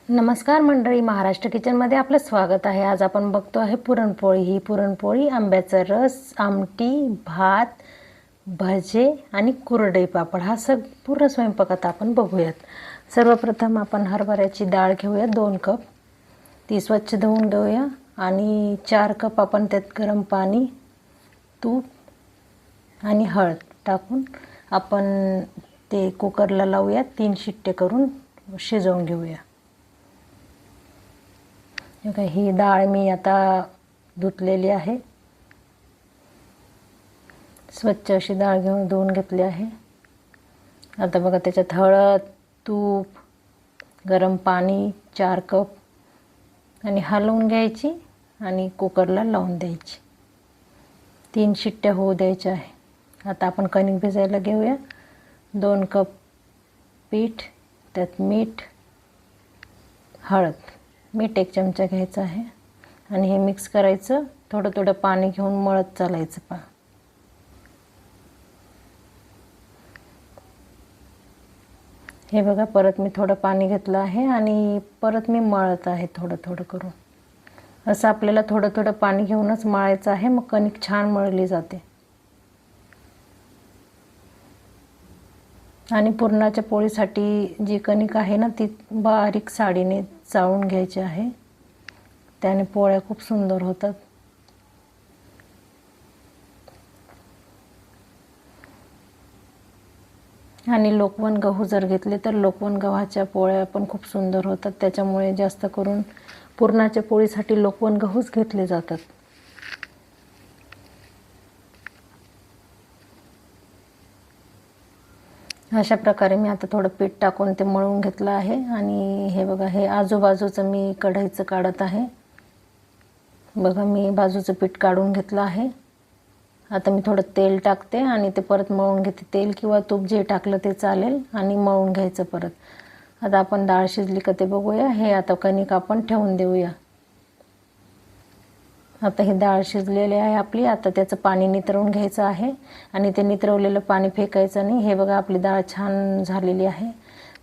नमस्कार मंडळी, महाराष्ट्र किचनमध्ये आपलं स्वागत आहे. आज आपण बघतो आहे पुरणपोळी. ही पुरणपोळी आंब्याचा रस, आमटी, भात, भजे आणि कुरडई पापड हा पूर्ण स्वयंपाकात आपण बघूयात. सर्वप्रथम आपण हरभऱ्याची डाळ घेऊया 2 कप. ती स्वच्छ धुवून घेऊया आणि 4 कप आपण त्यात गरम पाणी, तूप आणि हळद टाकून आपण ते कुकरला लावूया. 3 शिट्टे करून शिजवून घेऊया. ही डाळ मी आता धुतलेली आहे. स्वच्छ अशी डाळ धुवून घेतली आहे. आता बघा त्याच्यात हळद, तूप, गरम पाणी 4 कप आणि हलवून घ्यायची आणि कुकरला लावून द्यायची. 3 शिट्ट्या होऊ द्यायच्या आहे. आता आपण कणिक भिजायला घेऊया. 2 कप पीठ, त्यात मीठ, हळद, मीठ 1 चमचा घ्यायचा आहे आणि हे मिक्स करायचं. थोडं थोडं पाणी घेऊन मळत चालायचं. हे बघा, परत मी थोडं पाणी घेतलं आहे आणि परत मी मळत आहे थोडं थोडं करून. असं आपल्याला थोडं थोडं पाणी घेऊनच मळायचं आहे, मग कणिक छान मळली जाते. आणि पुरणाच्या पोळीसाठी जी कणिक आहे ना, ती बारीक साडीने चाळून घ्यायची आहे. त्याने पोळ्या खूप सुंदर होतात. आणि लोकवन गहू जर घेतले तर लोकवन गव्हाच्या पोळ्या पण खूप सुंदर होतात. त्याच्यामुळे जास्त करून पुरणाच्या पोळीसाठी लोकवन गहूच घेतले जातात. अशा प्रकारे मी आता थोडं पीठ टाकून ते मळून घेतलं आहे. आणि हे बघा, हे आजूबाजूचं मी कढईचं काढत आहे. बघा, मी बाजूचं पीठ काढून घेतलं आहे. आता मी थोडं तेल टाकते आणि ते परत मळून घेते. तेल किंवा तूप जे टाकलं ते चालेल आणि मळून घ्यायचं परत. आता आपण डाळ शिजली का ते बघूया. हे आता कणिक आपण ठेवून देऊया. आता ही डाळ शिजलेली आहे आपली. आता त्याचं पाणी नितरवून घ्यायचं आहे आणि ते नितरवलेलं पाणी फेकायचं नाही. हे बघा, आपली डाळ छान झालेली आहे.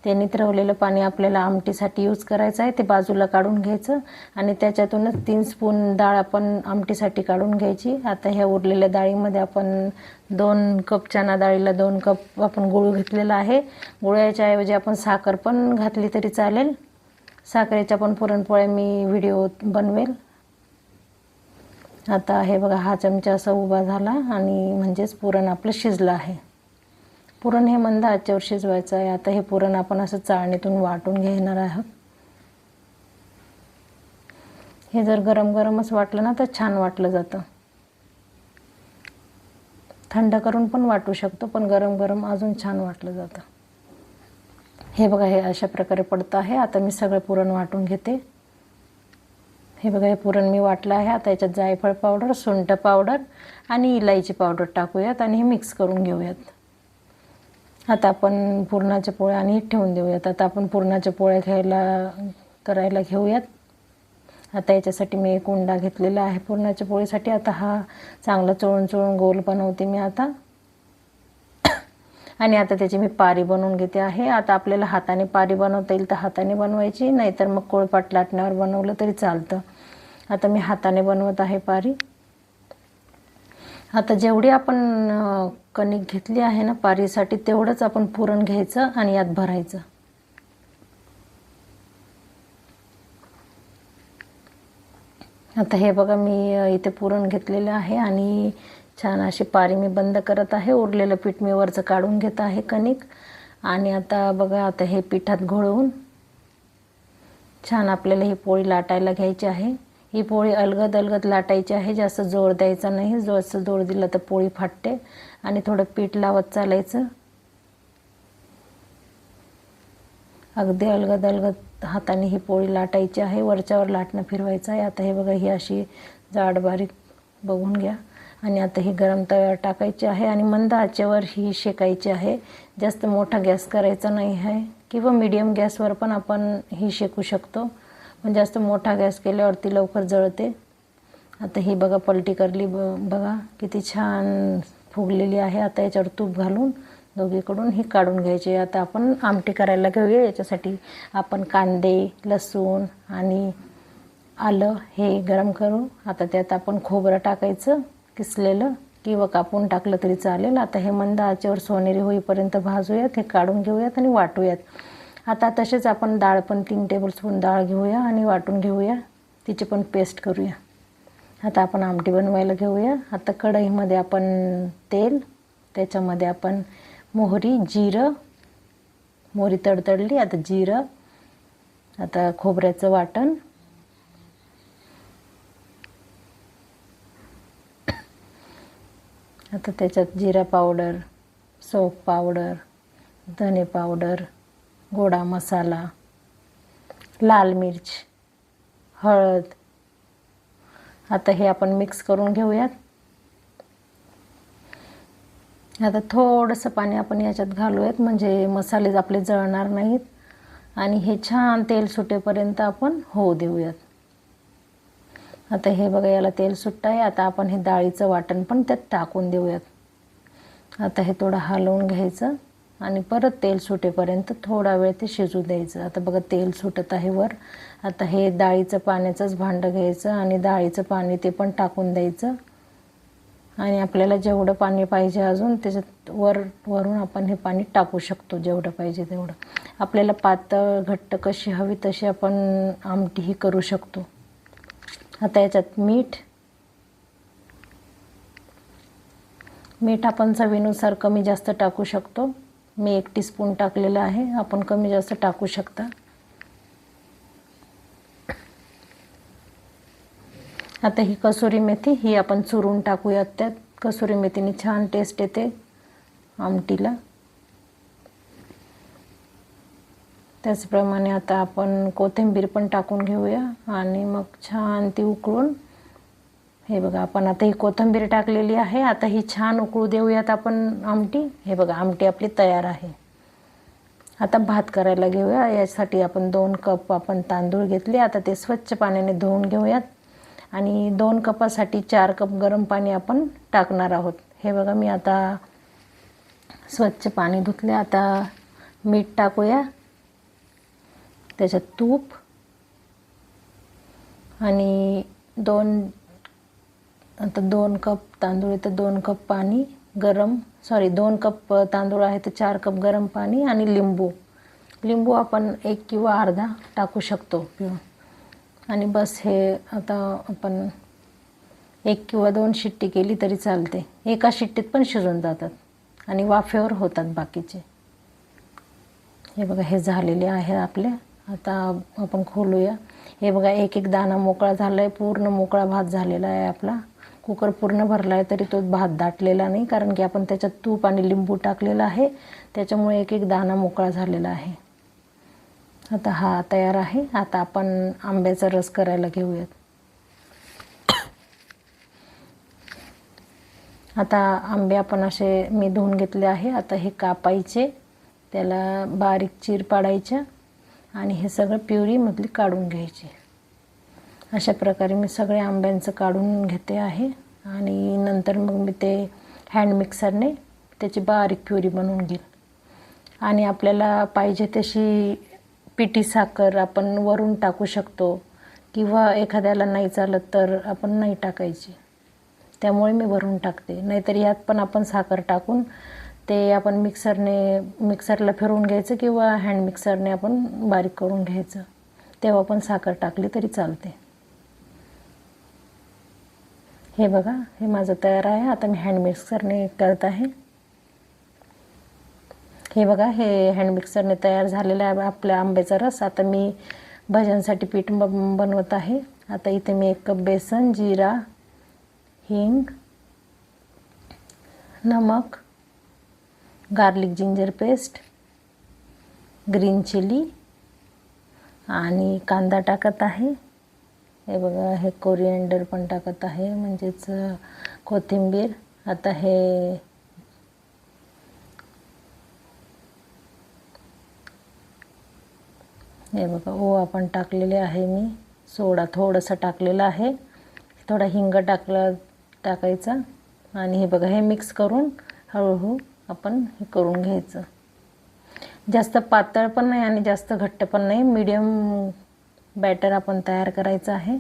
ते नितरवलेलं पाणी आपल्याला आमटीसाठी यूज करायचं आहे. ते बाजूला काढून घ्यायचं आणि त्याच्यातूनच 3 स्पून डाळ आपण आमटीसाठी काढून घ्यायची. आता ह्या उरलेल्या डाळीमध्ये आपण 2 कप चणा डाळीला 2 कप आपण गूळ घेतलेला आहे. गुळाच्या ऐवजी आपण साखर पण घातली तरी चालेल. साखरेच्या पण पुरणपोळ्या मी व्हिडिओ बनवेल. आता हे बघा, हा चमचा असा उभा झाला आणि म्हणजेच पुरण आपलं शिजलं आहे. पुरण हे मंद आचेवर शिजवायचं आहे. आता हे पुरण आपण असं चाळणीतून वाटून घेणार आहोत. हे जर गरम गरमच वाटलं ना तर छान वाटलं जातं. थंड करून पण वाटू शकतो, पण गरम गरम अजून छान वाटलं जातं. हे बघा, हे अशा प्रकारे पडतं आहे. आता मी सगळं पुरण वाटून घेते. हे बघा, हे पुरण मी वाटलं आहे. आता याच्यात जायफळ पावडर, सुंठ पावडर आणि इलायची पावडर टाकूयात आणि हे मिक्स करून घेऊयात. आता आपण पुरणाच्या पोळ्या आणि ठेवून देऊयात. आता आपण पुरणाच्या पोळ्या करायला घेऊयात. आता याच्यासाठी मी एक उंडा घेतलेला आहे पुरणाच्या पोळीसाठी. आता हा चांगला चोळून चोळून गोल बनवते मी आता. आणि आता त्याची मी पारी बनवून घेते आहे. आता आपल्याला हाताने पारी बनवता येईल तर हाताने बनवायची, नाहीतर मग पोळपाट लाटण्यावर बनवलं तरी चालतं. आता मी हाताने बनवत आहे पारी. आता जेवढी आपण कणिक घेतली आहे ना पारीसाठी, तेवढंच आपण पुरण घ्यायचं आणि यात भरायचं. आता हे बघा, मी इथे पुरण घेतलेलं आहे आणि छान अशी पारी मी बंद करत आहे. उरलेलं पीठ मी वरचं काढून घेत आहे कणिक. आणि आता बघा, आता हे पिठात घोळवून छान आपल्याला ही पोळी लाटायला घ्यायची आहे. ही पोळी अलगद अलगद लाटायची आहे, जास्त जोर द्यायचा नाही. जास्त जोर दिला तर पोळी फाटते. आणि थोडं पीठ लावत चालायचं. अगदी अलगद अलगद हाताने ही पोळी लाटायची आहे. वरच्यावर लाटणं फिरवायचं आहे. आता हे बघा, ही अशी जाड बारीक बघून घ्या. आणि आता ही गरम तव्यावर टाकायची आहे आणि मंद आचेवर ही शेकायची आहे. जास्त मोठा गॅस करायचा नाही आहे, किंवा मीडियम गॅसवर पण आपण ही शेकू शकतो. पण जास्त मोठा गॅस केल्यावरती लवकर जळते. आता ही बघा पलटी करली, बघा किती छान फुगलेली आहे. आता याच्यावर तूप घालून दोघीकडून ही काढून घ्यायची. आता आपण आमटी करायला घेऊया. याच्यासाठी आपण कांदे, लसूण आणि आलं हे गरम करू. आता त्यात आपण खोबरं टाकायचं किसलेलं किंवा कापून टाकलं तरी चालेल. आता हे मंद आचेवर सोनेरी होईपर्यंत भाजूयात. हे काढून घेऊयात आणि वाटूयात. आता तसेच आपण डाळ पण 3 टेबलस्पून डाळ घेऊया आणि वाटून घेऊया. तिची पण पेस्ट करूया. आता आपण आमटी बनवायला घेऊया. आता कढईमध्ये आपण तेल, त्याच्यामध्ये आपण मोहरी, जिरं, मोहरी तडतडली. आता जिरं, आता खोबऱ्याचं वाटण, आता त्याच्यात जिरा पावडर, सोप पावडर, धने पावडर, गोडा मसाला, लाल मिर्च, हळद. आता हे आपण मिक्स करून घेऊयात. आता थोडंसं पाणी आपण याच्यात घालूयात म्हणजे मसाले आपले जळणार नाहीत आणि हे छान तेल सुटेपर्यंत आपण होऊ देऊयात. आता हे बघा याला तेल सुटतं आहे. आता आपण हे डाळीचं वाटण पण त्यात टाकून देऊयात. आता हे थोडं हलवून घ्यायचं आणि परत तेल सुटेपर्यंत थोडा वेळ ते शिजू द्यायचं. आता बघा तेल सुटत आहे वर. आता हे डाळीचं पाण्याचंच भांडं घ्यायचं आणि डाळीचं पाणी ते पण टाकून द्यायचं आणि आपल्याला जेवढं पाणी पाहिजे अजून त्याच्यात वरून आपण हे पाणी टाकू शकतो जेवढं पाहिजे तेवढं. आपल्याला पातळ घट्ट कशी हवी तशी आपण आमटीही करू शकतो. आता याच्यात मीठ आपण चवीनुसार कमी जास्त टाकू शकतो. मी 1 टीस्पून टाकलेलं आहे. आपण कमी जास्त टाकू शकता. आता ही कसुरी मेथी ही आपण चुरून टाकूयात त्यात. कसुरी मेथीने छान टेस्ट येते आमटीला. त्याचप्रमाणे आता आपण कोथिंबीर पण टाकून घेऊया आणि मग छान ती उकळून, हे बघा आपण आता ही कोथिंबीर टाकलेली आहे. आता ही छान उकळू देऊयात आपण आमटी. हे बघा आमटी आपली तयार आहे. आता भात करायला घेऊया. यासाठी आपण 2 कप आपण तांदूळ घेतले. आता ते स्वच्छ पाण्याने धुवून घेऊयात आणि 2 कपासाठी 4 कप गरम पाणी आपण टाकणार आहोत. हे बघा मी आता स्वच्छ पाणी धुतले. आता मीठ टाकूया, त्याच्यात तूप आणि 2 कप तांदूळ आहे तर 2 कप पाणी गरम, 2 कप तांदूळ आहे तर 4 कप गरम पाणी आणि लिंबू आपण 1 किंवा अर्धा टाकू शकतो आणि बस. हे आता आपण 1 किंवा 2 शिट्टी केली तरी चालते. एका शिट्टीत पण शिजून जातात आणि वाफेवर होतात बाकीचे. हे बघा हे झालेले आहे आपले. आता आपण खोलूया. हे बघा एक दाणा मोकळा झाला आहे. पूर्ण मोकळा भात झालेला आहे आपला. कुकर पूर्ण भरला आहे तरी तो भात दाटलेला नाही कारण की आपण त्याच्यात तूप आणि लिंबू टाकलेलं आहे. त्याच्यामुळे एक दाणा मोकळा झालेला आहे. आता हा तयार आहे. आता आपण आंब्याचा रस करायला घेऊयात. आता आंबे आपण असे मी धुवून घेतले आहे. आता हे कापायचे, त्याला बारीक चीर पाडायच्या आणि हे सगळं प्युरीमधली काढून घ्यायची. अशा प्रकारे मी सगळे आंब्यांचं काढून घेते आहे आणि नंतर मग मी ते हँड मिक्सरने त्याची बारीक प्युरी बनवून घेईल आणि आपल्याला पाहिजे तशी पिठी साखर आपण वरून टाकू शकतो किंवा एखाद्याला नाही चालत तर आपण नाही टाकायची. त्यामुळे मी वरून टाकते. नाहीतर यात पण आपण साखर टाकून ते आपण मिक्सरला फिरवून घ्यायचं किंवा हँड मिक्सरने आपण बारीक करून घ्यायचं. तेव्हा पण साखर टाकली तरी चालते. हे बघा हे माझं तयार आहे. आता मी हँड मिक्सरने करत आहे. हे बघा हे हँड मिक्सरने तयार झालेला आहे आपला आंब्याचा रस. आता मी भज्यांसाठी पीठ बनवत आहे. आता इथे मी 1 कप बेसन, जिरा, हिंग, नमक, garlic ginger paste, green chili आणि कांदा टाकत आहे. हे बघा हे कोरिएंडर पण टाकत आहे म्हणजेच कोथिंबीर. आता हे बघा ओवा पण टाकलेले आहे मी. सोडा थोडासा टाकलेला आहे. थोडा हिंग टाकायचा आणि हे बघा हे मिक्स करून हळूहळू आपण हे करून घ्यायचं. जास्त पातळ पण नाही आणि जास्त घट्ट पण नाही, मीडियम बॅटर आपण तयार करायचं आहे.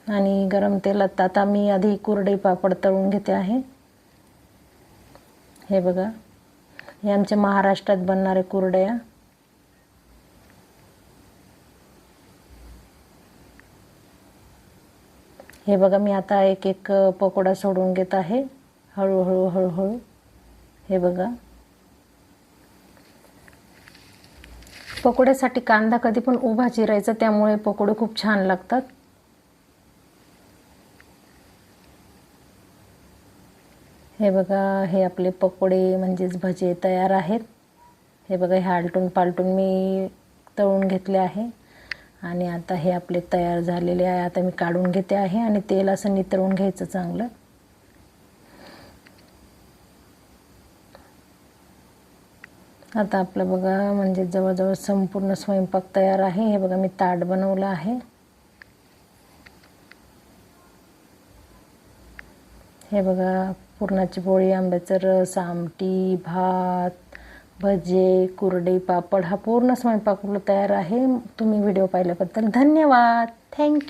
आणि गरम तेलात आता मी आधी कुरडई पापड तळून घेते आहे. हे बघा, हे आमच्या महाराष्ट्रात बनणारे कुरडया. हे बघा, मी आता एक एक पकोडा सोडून घेत आहे हळूहळू हळूहळू. हे बघा, पकोड्यासाठी कांदा कधी पण उभा चिरायचा, त्यामुळे पकोडे खूप छान लागतात. हे बघा, हे आपले पकोडे म्हणजेच भजे तयार आहेत. हे बघा, हे आलटून पालटून मी तळून घेतले आहे आणि आता हे आपले तयार झालेले आहे. आता मी काढून घेते आहे आणि तेल असं नितळून घ्यायचं चांगलं. आता आपलं बघा म्हणजे जवळजवळ संपूर्ण स्वयंपाक तयार आहे. हे बघा, मी ताट बनवलं आहे. हे बघा, पुरणाची पोळी, आंब्याचा रस, आमटी, भात, भजे, कुरडई, पापड, हा पूर्ण स्वयंपाक तयार आहे. तुम्ही व्हिडिओ पाहिल्याबद्दल धन्यवाद. थँक्यू.